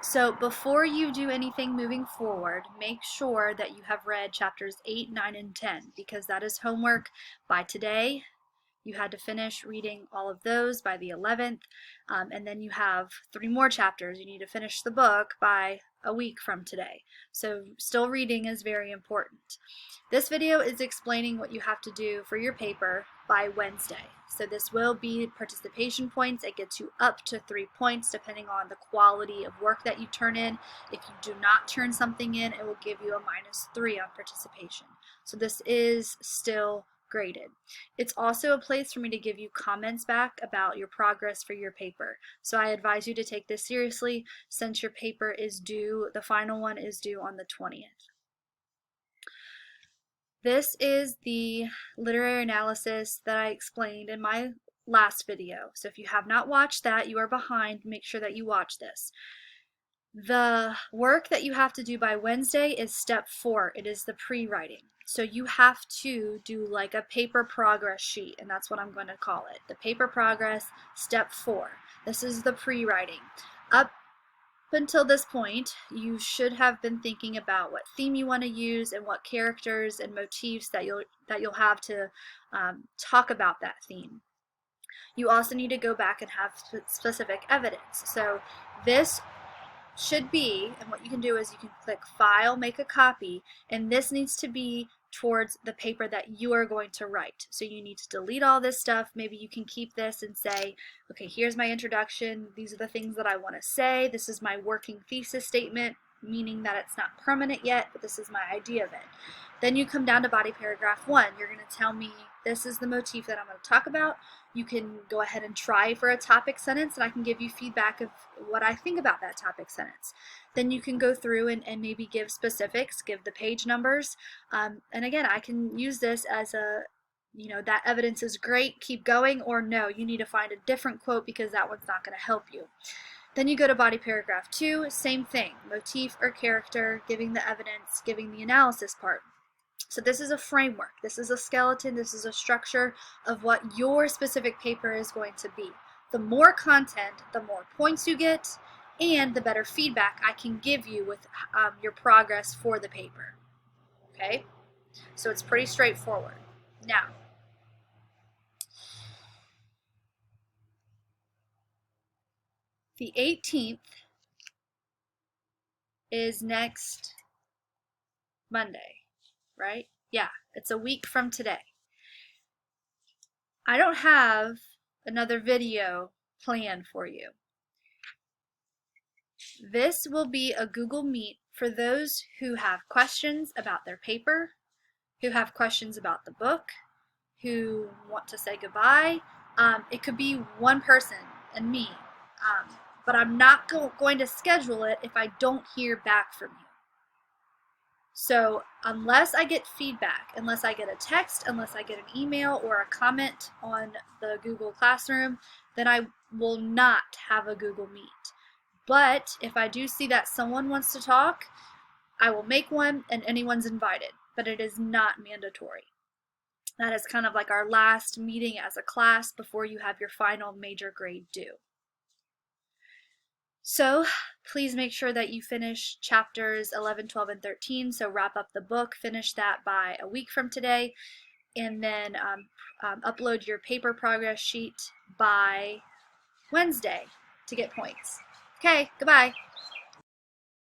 So before you do anything moving forward, make sure that you have read chapters 8, 9, and 10 because that is homework by today. You had to finish reading all of those by the 11th, and then you have 3 more chapters. You need to finish the book by a week from today. So still reading is very important. This video is explaining what you have to do for your paper by Wednesday. So this will be participation points. It gets you up to 3 points depending on the quality of work that you turn in. If you do not turn something in, it will give you a -3 on participation. So this is still graded. It's also a place for me to give you comments back about your progress for your paper. So I advise you to take this seriously since your paper is due, the final one is due on the 20th. This is the literary analysis that I explained in my last video. So if you have not watched that, you are behind. Make sure that you watch this. The work that you have to do by Wednesday is step 4. It is the pre-writing. So you have to do like a paper progress sheet, and that's what I'm going to call it. The paper progress, step 4. This is the pre-writing. Up until this point, you should have been thinking about what theme you want to use and what characters and motifs that you'll have to talk about that theme. You also need to go back and have specific evidence. So this should be, and what you can do is you can click File, Make a Copy, and this needs to be towards the paper that you are going to write. So you need to delete all this stuff. Maybe you can keep this and say, okay, here's my introduction. These are the things that I want to say. This is my working thesis statement, meaning that it's not permanent yet, but this is my idea of it. Then you come down to body paragraph 1. You're going to tell me this is the motif that I'm going to talk about. You can go ahead and try for a topic sentence, and I can give you feedback of what I think about that topic sentence. Then you can go through and maybe give specifics, give the page numbers. And again, I can use this as a, that evidence is great, keep going, or no, you need to find a different quote because that one's not going to help you. Then you go to body paragraph 2, same thing, motif or character, giving the evidence, giving the analysis part. So this is a framework, this is a skeleton, this is a structure of what your specific paper is going to be. The more content, the more points you get, and the better feedback I can give you with your progress for the paper. Okay? So it's pretty straightforward. Now, the 18th is next Monday, right? Yeah, it's a week from today. I don't have another video planned for you. This will be a Google Meet for those who have questions about their paper, who have questions about the book, who want to say goodbye. It could be one person and me, but I'm not going to schedule it if I don't hear back from you. So unless I get feedback, unless I get a text, unless I get an email or a comment on the Google Classroom, then I will not have a Google Meet. But if I do see that someone wants to talk, I will make one and anyone's invited, but it is not mandatory. That is kind of like our last meeting as a class before you have your final major grade due. So please make sure that you finish chapters 11, 12, and 13. So wrap up the book, finish that by a week from today, and then upload your paper progress sheet by Wednesday to get points. Okay, goodbye.